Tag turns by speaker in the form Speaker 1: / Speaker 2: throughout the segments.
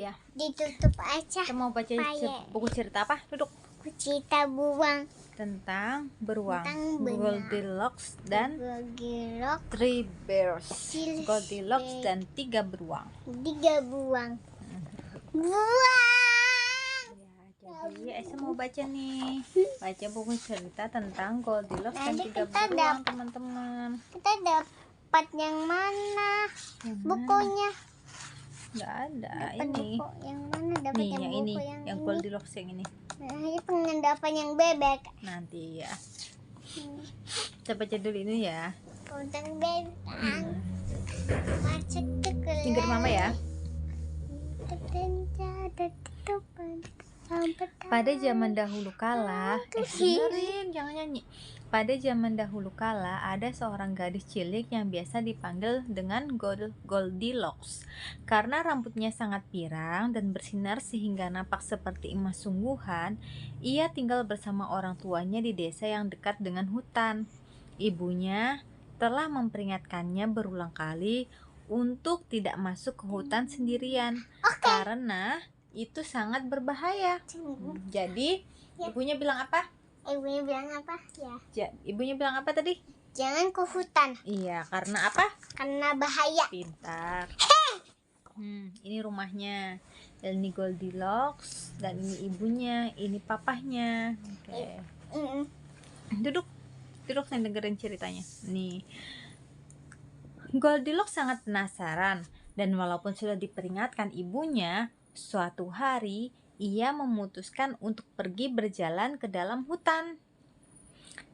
Speaker 1: ya?
Speaker 2: Ditutup aja.
Speaker 1: Kita mau baca buku cerita apa? Duduk.
Speaker 2: Cerita beruang.
Speaker 1: Tentang beruang.
Speaker 2: Tentang
Speaker 1: Goldilocks dan Three Bears. Goldilocks dan 3 beruang.
Speaker 2: 3 beruang.
Speaker 1: Ya, jadi Aisyah mau baca nih. Baca buku cerita tentang Goldilocks dan 3 beruang, teman-teman.
Speaker 2: Kita dapat yang mana? Bukunya?
Speaker 1: Nggak ada.
Speaker 2: Dapat
Speaker 1: Ini.
Speaker 2: Buku yang mana? Dapat
Speaker 1: Nih,
Speaker 2: yang
Speaker 1: yang
Speaker 2: buku
Speaker 1: ini. Yang Goldilocks yang ini.
Speaker 2: Nah, pengen dapat yang bebek.
Speaker 1: Nanti ya. Kita baca dulu ini ya.
Speaker 2: Tentang bebek. Macet tuh.
Speaker 1: Dengar mama ya. Pada zaman dahulu kala, dengerin, jangan nyanyi. Pada zaman dahulu kala, ada seorang gadis cilik yang biasa dipanggil dengan Goldilocks. Karena rambutnya sangat pirang dan bersinar sehingga nampak seperti emas sungguhan, ia tinggal bersama orang tuanya di desa yang dekat dengan hutan. Ibunya telah memperingatkannya berulang kali untuk tidak masuk ke hutan sendirian, karena itu sangat berbahaya. Jadi ibunya bilang apa?
Speaker 2: Ibunya bilang apa? Ya.
Speaker 1: Ibunya bilang apa tadi?
Speaker 2: Jangan ke hutan.
Speaker 1: Iya, karena apa?
Speaker 2: Karena bahaya.
Speaker 1: Pintar. Ini rumahnya. Dan ini Goldilocks, dan ini ibunya, ini papahnya. Oke. Duduk dan dengerin ceritanya. Nih. Goldilocks sangat penasaran, dan walaupun sudah diperingatkan ibunya, suatu hari ia memutuskan untuk pergi berjalan ke dalam hutan.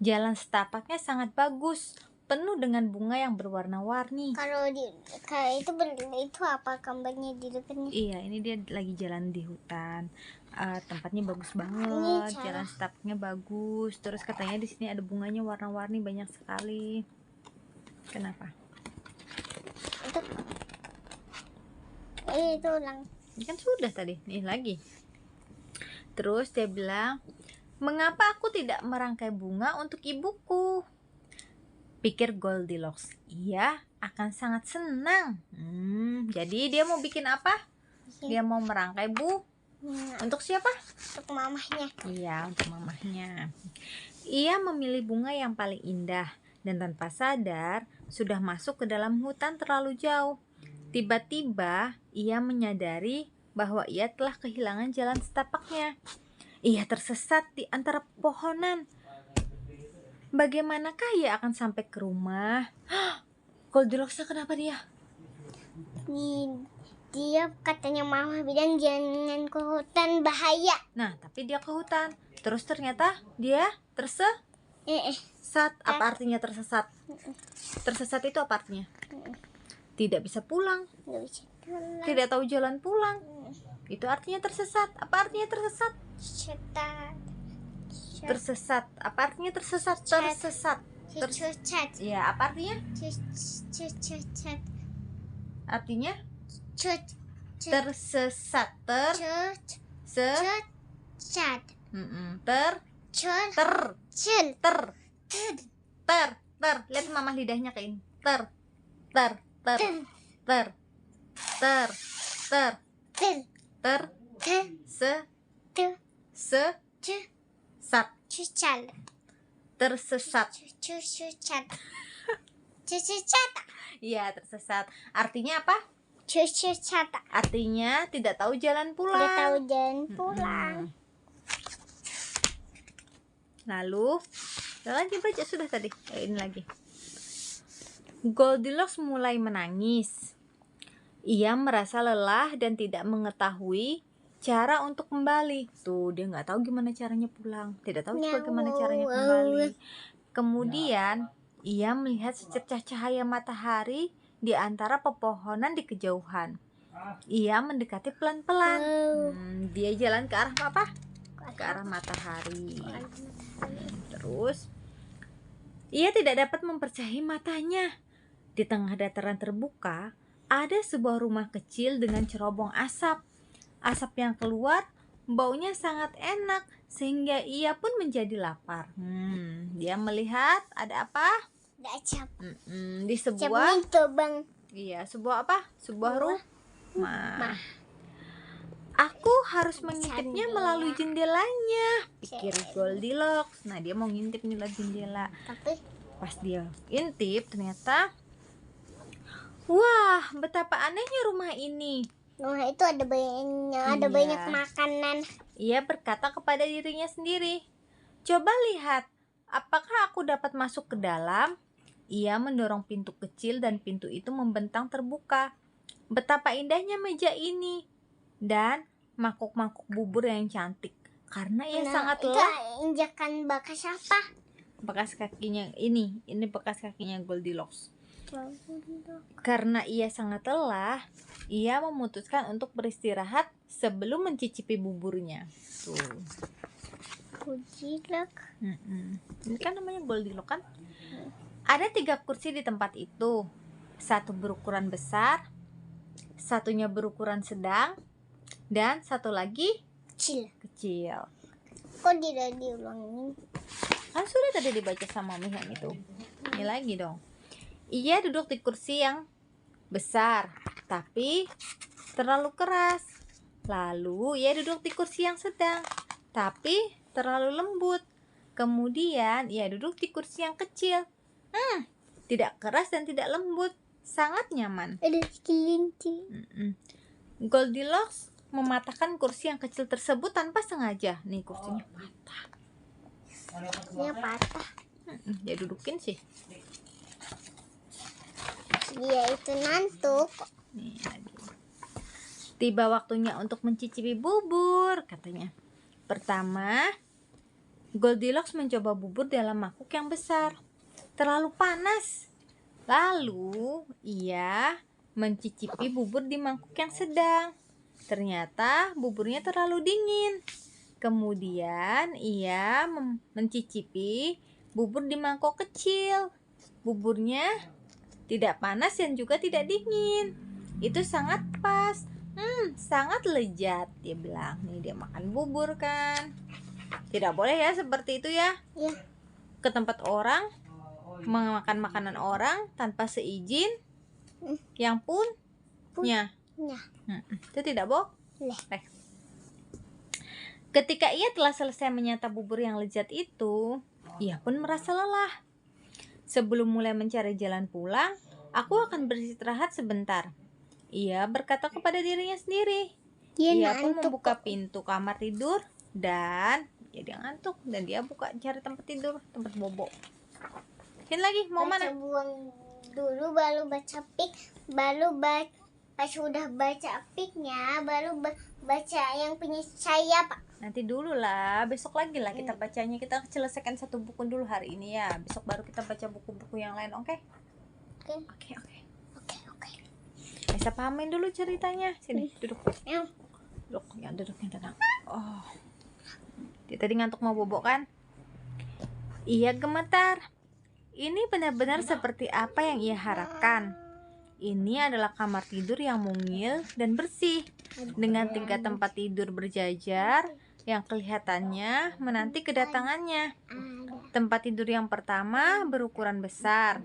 Speaker 1: Jalan setapaknya sangat bagus, penuh dengan bunga yang berwarna-warni.
Speaker 2: Kalau itu apa gambarnya di depannya?
Speaker 1: Iya, ini dia lagi jalan di hutan. Tempatnya bagus banget, jalan setapaknya bagus. Terus katanya di sini ada bunganya warna-warni banyak sekali. Kenapa?
Speaker 2: Itu ulang.
Speaker 1: Ini kan sudah tadi, nih lagi. Terus dia bilang, mengapa aku tidak merangkai bunga untuk ibuku? Pikir Goldilocks, ia akan sangat senang. Jadi dia mau bikin apa? Dia mau merangkai untuk siapa?
Speaker 2: Untuk mamahnya.
Speaker 1: Iya, untuk mamahnya. Ia memilih bunga yang paling indah, dan tanpa sadar sudah masuk ke dalam hutan terlalu jauh. Tiba-tiba ia menyadari bahwa ia telah kehilangan jalan setapaknya. Ia tersesat di antara pepohonan. Bagaimanakah ia akan sampai ke rumah? Goldilocks, kenapa dia?
Speaker 2: Dia katanya mama bilang jangan ke hutan, bahaya.
Speaker 1: Nah, tapi dia ke hutan. Terus ternyata dia tersesat. Apa artinya tersesat? Tersesat itu apa artinya? Tidak bisa pulang. Tidak tahu jalan pulang. Itu artinya tersesat. Apa artinya tersesat? Tersesat. Apa artinya tersesat? Tersesat. Ya, apa artinya? Artinya? Tersesat. Lihat mama lidahnya kayak ini. Tersesat. Iya, tersesat. Artinya apa? Artinya tidak tahu jalan pulang.
Speaker 2: Tidak tahu jalan pulang.
Speaker 1: Lalu lagi baca sudah tadi. Ini lagi. Goldilocks mulai menangis. Ia merasa lelah dan tidak mengetahui cara untuk kembali. Tuh, dia nggak tahu gimana caranya pulang. Tidak tahu bagaimana caranya kembali. Kemudian ia melihat secercah cahaya matahari di antara pepohonan di kejauhan. Ia mendekati pelan-pelan. Dia jalan ke arah apa? Ke arah matahari. Terus ia tidak dapat mempercayai matanya. Di tengah dataran terbuka ada sebuah rumah kecil dengan cerobong asap. Asap yang keluar baunya sangat enak sehingga ia pun menjadi lapar. Dia melihat ada apa? Di sebuah sebuah apa? Sebuah rumah. Aku harus mengintipnya melalui jendelanya, pikir Goldilocks. Nah, dia mau ngintip nih lewat jendela.
Speaker 2: Tapi
Speaker 1: Pas dia intip, ternyata wah, betapa anehnya rumah ini.
Speaker 2: rumah itu ada
Speaker 1: Iya.
Speaker 2: banyak makanan.
Speaker 1: Ia berkata kepada dirinya sendiri, "Coba lihat, apakah aku dapat masuk ke dalam?" Ia mendorong pintu kecil dan pintu itu membentang terbuka. Betapa indahnya meja ini dan mangkuk-mangkuk bubur yang cantik. Karena ia sangat
Speaker 2: itu
Speaker 1: lelah.
Speaker 2: injakan bekas apa?
Speaker 1: Bekas kakinya ini bekas kakinya Goldilocks. Karena ia sangat lelah, ia memutuskan untuk beristirahat sebelum mencicipi buburnya. Tuh.
Speaker 2: Goldilocks.
Speaker 1: Ini kan namanya Goldilocks kan? Ada 3 kursi di tempat itu. Satu berukuran besar, satunya berukuran sedang, dan satu lagi kecil.
Speaker 2: Kok tidak diulangin?
Speaker 1: Ah, sudah tadi dibaca sama Mami yang itu. Ini lagi dong. Ia duduk di kursi yang besar, tapi terlalu keras. Lalu ia duduk di kursi yang sedang, tapi terlalu lembut. Kemudian ia duduk di kursi yang kecil. Tidak keras dan tidak lembut, sangat nyaman.
Speaker 2: Ada kelinci.
Speaker 1: Goldilocks mematahkan kursi yang kecil tersebut tanpa sengaja. Nih kursinya patah.
Speaker 2: Dia patah.
Speaker 1: Dia dudukin sih.
Speaker 2: Dia itu ngantuk.
Speaker 1: Nih lagi. Tiba waktunya untuk mencicipi bubur, katanya. Pertama, Goldilocks mencoba bubur dalam mangkuk yang besar. Terlalu panas. Lalu ia mencicipi bubur di mangkuk yang sedang. Ternyata buburnya terlalu dingin. Kemudian ia mencicipi bubur di mangkok kecil. Buburnya tidak panas dan juga tidak dingin. Itu sangat pas. Sangat lezat, dia bilang. Nih dia makan bubur kan. Tidak boleh ya seperti itu ya.
Speaker 2: Ya.
Speaker 1: Ke tempat orang, memakan makanan orang tanpa seizin yang punya.
Speaker 2: Ya.
Speaker 1: Itu tidak boleh. Ketika ia telah selesai menyantap bubur yang lezat itu, ia pun merasa lelah. Sebelum mulai mencari jalan pulang, aku akan beristirahat sebentar. Ia berkata kepada dirinya sendiri. Ia pun membuka pintu kamar tidur dan dia ngantuk dan dia cari tempat tidur, tempat bobo. Sini lagi, mau mana?
Speaker 2: Buang dulu baru baca pik, pas sudah baca piknya baru baca yang punya saya, Pak.
Speaker 1: Nanti dulu lah, besok lagi lah kita bacanya. Kita selesaikan satu buku dulu hari ini ya. Besok baru kita baca buku-buku yang lain, oke? Oke. Bisa pahamin dulu ceritanya. Sini, duduk. Duduk, yang tenang. Oh. Dia tadi ngantuk mau bobo kan? Ia gemetar. Ini benar-benar seperti apa yang ia harapkan. Ini adalah kamar tidur yang mungil dan bersih, dengan tingkat tempat tidur berjajar yang kelihatannya menanti kedatangannya. Tempat tidur yang pertama berukuran besar,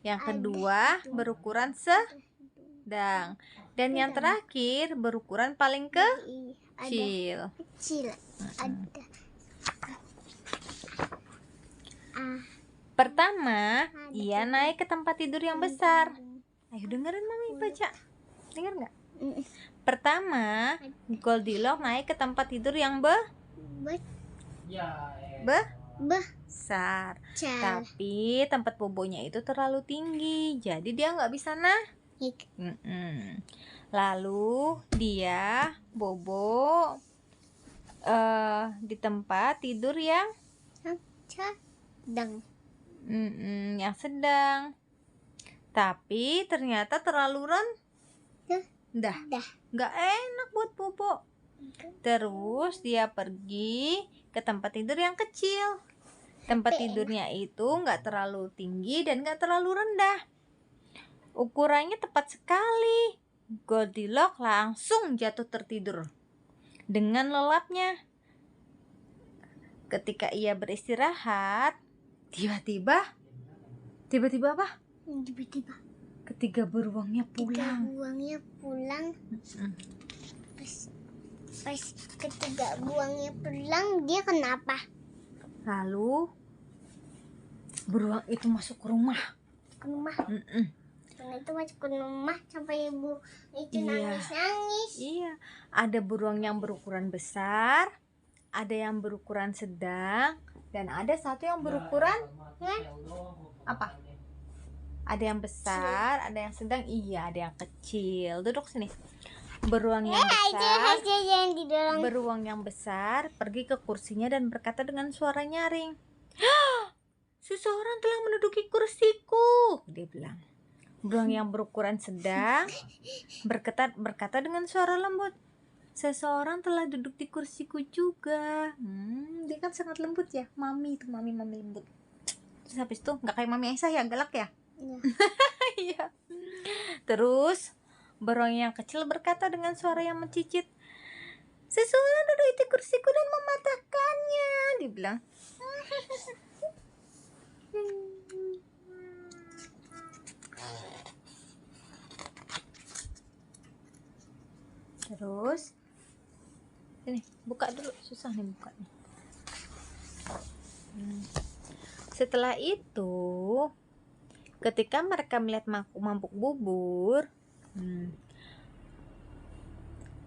Speaker 1: yang kedua berukuran sedang, dan yang terakhir berukuran paling kecil.
Speaker 2: Ada.
Speaker 1: Pertama, ia naik ke tempat tidur yang besar. Ayo dengerin Mami baca. Dengar nggak? Pertama, Goldilocks naik ke tempat tidur yang besar. Tapi tempat bobonya itu terlalu tinggi, jadi dia nggak bisa naik. Lalu dia bobo di tempat tidur yang
Speaker 2: sedang.
Speaker 1: Yang sedang. Tapi ternyata terlalu rendah. Nggak enak buat bobo. Terus dia pergi ke tempat tidur yang kecil. Tempat tidurnya itu nggak terlalu tinggi dan nggak terlalu rendah. Ukurannya tepat sekali. Goldilocks langsung jatuh tertidur dengan lelapnya. Ketika ia beristirahat, tiba-tiba apa? Ketiga beruangnya pulang.
Speaker 2: Pas ketiga buangnya pulang, dia kenapa?
Speaker 1: Lalu beruang itu masuk ke rumah.
Speaker 2: Ke rumah.
Speaker 1: Mm-mm.
Speaker 2: Karena itu masuk ke rumah sampai ibu itu
Speaker 1: Iya.
Speaker 2: nangis-nangis.
Speaker 1: Iya, ada beruang yang berukuran besar, ada yang berukuran sedang, dan ada satu yang berukuran apa? Ada yang besar, ada yang sedang, iya, ada yang kecil. Duduk sini. Beruang yang besar,
Speaker 2: yang didorong.
Speaker 1: beruang yang besar pergi ke kursinya dan berkata dengan suara nyaring, "Seseorang telah menduduki kursiku," dia bilang. Beruang yang berukuran sedang berkata dengan suara lembut, "Seseorang telah duduk di kursiku juga." Dia kan sangat lembut ya, mami lembut. Terus habis itu nggak kayak mami Aisyah ya, galak ya.
Speaker 2: Iya.
Speaker 1: Iya. Terus beruang yang kecil berkata dengan suara yang mencicit, "Seseorang duduk di kursiku dan mematahkannya," dia bilang. Terus ini buka dulu, susah nih bukanya. Setelah itu, ketika mereka melihat mangkuk bubur,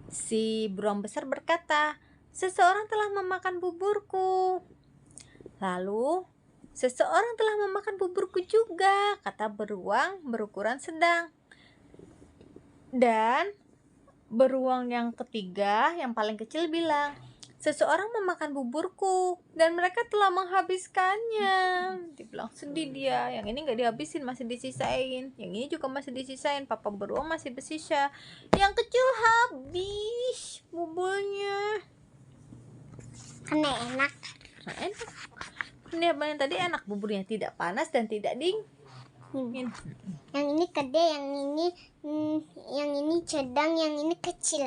Speaker 1: si beruang besar berkata, "Seseorang telah memakan buburku." Lalu, "Seseorang telah memakan buburku juga," kata beruang berukuran sedang. Dan beruang yang ketiga, yang paling kecil bilang, "Seseorang memakan buburku dan mereka telah menghabiskannya." Dibilang sedih dia. Yang ini nggak dihabisin, masih disisain. Yang ini juga masih disisain. Papa beruang masih bersisa. Yang kecil habis buburnya.
Speaker 2: Karena enak.
Speaker 1: Nah, enak. Ini yang tadi enak, buburnya tidak panas dan tidak dingin.
Speaker 2: Yang ini gede, yang ini sedang, yang ini kecil.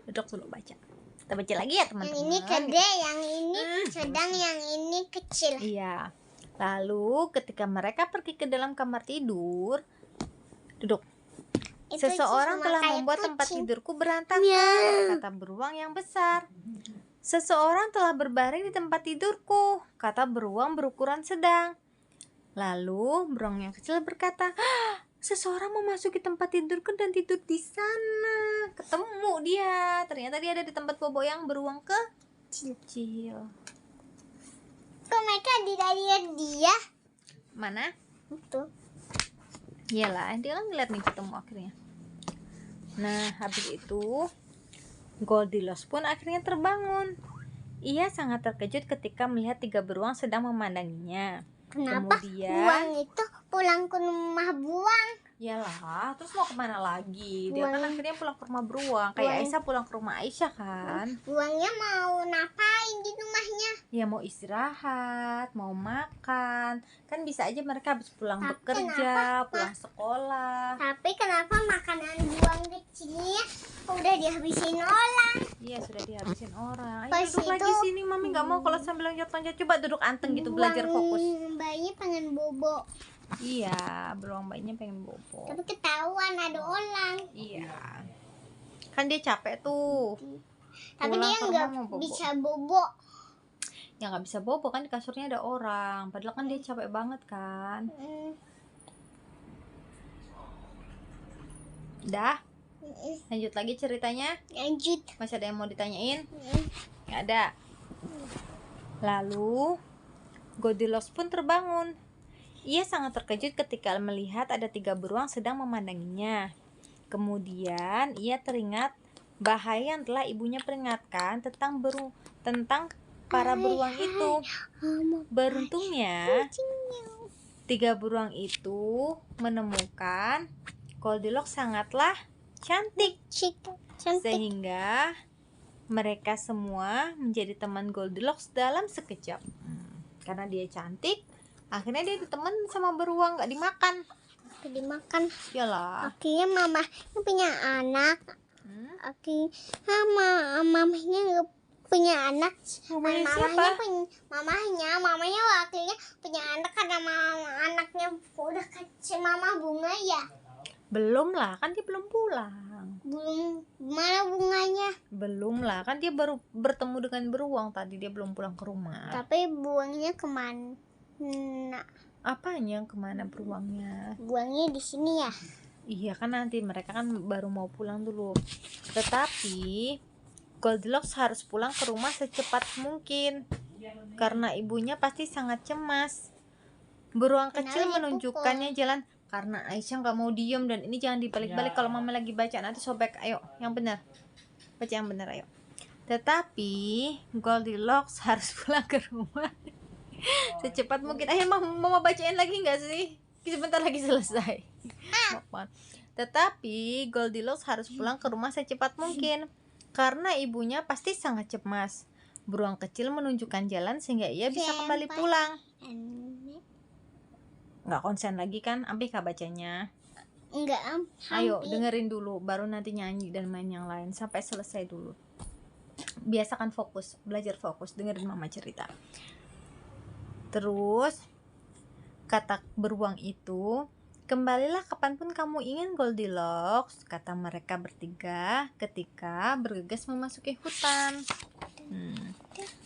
Speaker 1: Duduk dulu baca. Kita baca lagi ya teman-teman.
Speaker 2: Yang ini gede, yang ini sedang, yang ini kecil.
Speaker 1: Iya. Lalu ketika mereka pergi ke dalam kamar tidur, duduk.
Speaker 2: Itu
Speaker 1: "Seseorang
Speaker 2: cuma
Speaker 1: telah
Speaker 2: kayak
Speaker 1: membuat tempat
Speaker 2: kucing.
Speaker 1: tidurku berantakan," kata beruang yang besar. "Seseorang telah berbaring di tempat tidurku," kata beruang berukuran sedang. Lalu beruang yang kecil berkata, "Seseorang memasuki tempat tidurku dan tidur di sana." Ketemu dia. Ternyata dia ada di tempat bobo yang beruang kecil.
Speaker 2: Kok mereka tidak lihat dia?
Speaker 1: Mana?
Speaker 2: Itu.
Speaker 1: Iyalah, dia kan ngeliat nih ketemu akhirnya. Nah, habis itu Goldilocks pun akhirnya terbangun. Ia sangat terkejut ketika melihat 3 beruang sedang memandanginya.
Speaker 2: Kenapa
Speaker 1: Kemudian,
Speaker 2: buang itu pulang ke rumah buang?
Speaker 1: iyalah, terus mau kemana lagi? Dia kan
Speaker 2: Buang.
Speaker 1: akhirnya pulang ke rumah beruang. Kayak
Speaker 2: Buang.
Speaker 1: Aisyah pulang ke rumah Aisyah kan.
Speaker 2: Buangnya mau ngapain di rumahnya?
Speaker 1: Ya mau istirahat, mau makan. Kan bisa aja mereka habis pulang
Speaker 2: Tapi
Speaker 1: bekerja, pulang sekolah.
Speaker 2: Tapi kenapa makanan buang kecilnya udah dihabisin orang?
Speaker 1: Iya, sudah dihabisin orang. Ayo
Speaker 2: Pas
Speaker 1: duduk lagi
Speaker 2: itu,
Speaker 1: sini, Mami nggak mau kalau sambil loncat-loncat. Coba duduk anteng gitu, belajar fokus.
Speaker 2: Bayinya pengen bobo.
Speaker 1: Iya, beruang bayinya pengen bobo.
Speaker 2: Tapi ketahuan ada orang.
Speaker 1: Iya. Kan dia capek tuh.
Speaker 2: Tapi
Speaker 1: Pulang
Speaker 2: dia
Speaker 1: ke
Speaker 2: nggak
Speaker 1: rumah mau bobo.
Speaker 2: bisa bobo.
Speaker 1: Ya nggak bisa bobo kan, di kasurnya ada orang. Padahal kan dia capek banget kan. Dah, lanjut lagi ceritanya.
Speaker 2: Lanjut.
Speaker 1: Masih ada yang mau ditanyain? Nggak ada. Lalu Goldilocks pun terbangun. Ia sangat terkejut ketika melihat ada 3 beruang sedang memandanginya. Kemudian ia teringat bahaya yang telah ibunya peringatkan tentang para beruang itu. Beruntungnya 3 beruang itu menemukan Goldilocks sangatlah cantik, sehingga mereka semua menjadi teman Goldilocks dalam sekejap. Karena dia cantik, akhirnya dia ditemen sama beruang, gak dimakan.
Speaker 2: Dimakan.
Speaker 1: Iyalah.
Speaker 2: Akhirnya mamanya punya anak. Akhirnya mamanya nggak punya anak.
Speaker 1: Mamanya siapa?
Speaker 2: Mamanya akhirnya punya anak karena anaknya udah kecil. Mama bunga ya.
Speaker 1: Belum lah, kan dia belum pulang.
Speaker 2: belum mana bunganya.
Speaker 1: Belum lah, kan dia baru bertemu dengan beruang tadi, dia belum pulang ke rumah.
Speaker 2: Tapi buangnya kemana?
Speaker 1: Apanya kemana beruangnya?
Speaker 2: Buangnya di sini ya.
Speaker 1: Iya kan nanti mereka kan baru mau pulang dulu. Tetapi Goldilocks harus pulang ke rumah secepat mungkin karena ibunya pasti sangat cemas. Beruang kecil
Speaker 2: Kenapa
Speaker 1: menunjukkannya jalan karena Aisyah nggak mau diem, dan ini jangan dibalik-balik kalau mama lagi baca, nanti sobek. Ayo yang benar, baca yang benar, ayo. Tetapi Goldilocks harus pulang ke rumah secepat mungkin. Ayo mama bacain lagi nggak sih? Sebentar lagi selesai. Mohon. Tetapi Goldilocks harus pulang ke rumah secepat mungkin karena ibunya pasti sangat cemas. Beruang kecil menunjukkan jalan sehingga ia bisa kembali pulang. Nggak konsen lagi kan? Ambil kah bacanya?
Speaker 2: Enggak,
Speaker 1: Ayo
Speaker 2: hampir.
Speaker 1: dengerin dulu, baru nanti nyanyi dan main yang lain sampai selesai dulu. Biasakan fokus, belajar fokus, dengerin mama cerita. Terus kata beruang itu, kembalilah kapanpun kamu ingin Goldilocks, kata mereka bertiga ketika bergegas memasuki hutan.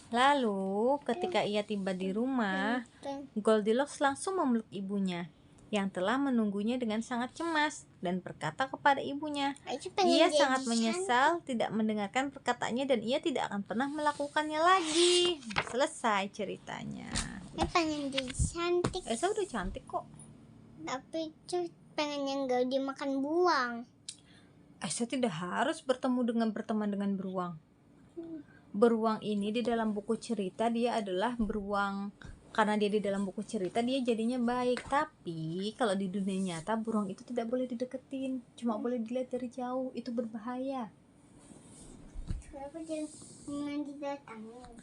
Speaker 1: Lalu ketika ia tiba di rumah, Goldilocks langsung memeluk ibunya yang telah menunggunya dengan sangat cemas dan berkata kepada ibunya, ia sangat menyesal tidak mendengarkan perkataannya dan ia tidak akan pernah melakukannya lagi. Selesai ceritanya.
Speaker 2: Pengen jadi cantik,
Speaker 1: Elsa udah cantik kok.
Speaker 2: tapi pengen yang gak dimakan buang.
Speaker 1: Elsa tidak harus berteman dengan beruang. Beruang ini di dalam buku cerita dia adalah beruang. Karena dia di dalam buku cerita dia jadinya baik. Tapi kalau di dunia nyata beruang itu tidak boleh dideketin, cuma boleh dilihat dari jauh. Itu berbahaya.
Speaker 2: Kenapa jangan didatangin?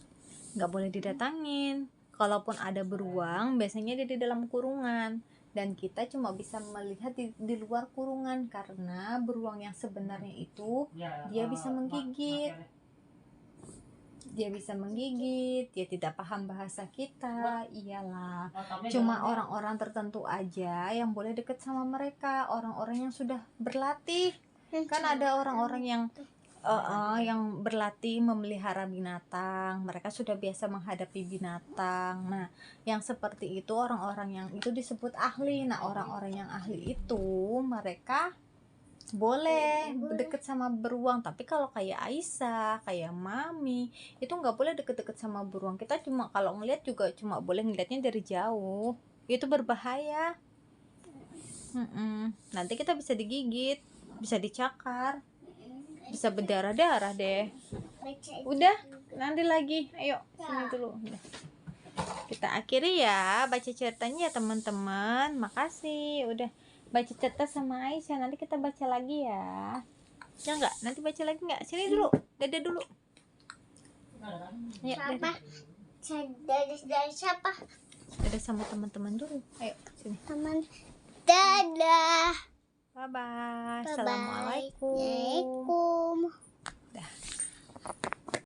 Speaker 1: Nggak boleh didatangin. Kalaupun ada beruang biasanya dia di dalam kurungan, dan kita cuma bisa melihat di luar kurungan karena beruang yang sebenarnya itu dia bisa menggigit. Dia bisa menggigit, dia tidak paham bahasa kita. Iyalah, cuma orang-orang tertentu aja yang boleh deket sama mereka, orang-orang yang sudah berlatih. Kan ada orang-orang yang berlatih memelihara binatang, mereka sudah biasa menghadapi binatang. Nah, yang seperti itu orang-orang yang itu disebut ahli. Nah, orang-orang yang ahli itu mereka boleh deket sama beruang. Tapi kalau kayak Aisyah, kayak Mami, itu nggak boleh deket-deket sama beruang. Kita cuma kalau ngeliat juga cuma boleh ngeliatnya dari jauh. Itu berbahaya. Nanti kita bisa digigit, bisa dicakar, bisa berdarah-darah deh. Udah, nanti lagi. Ayo, sini dulu. Udah. Kita akhiri ya baca ceritanya ya teman-teman. Makasih udah baca cerita sama Aisyah. Nanti kita baca lagi ya. Ya enggak? Nanti baca lagi enggak? Sini dulu. Dadah dulu. Ya,
Speaker 2: Siapa? Dari siapa?
Speaker 1: dadah sama teman-teman dulu. Ayo, sini.
Speaker 2: Sama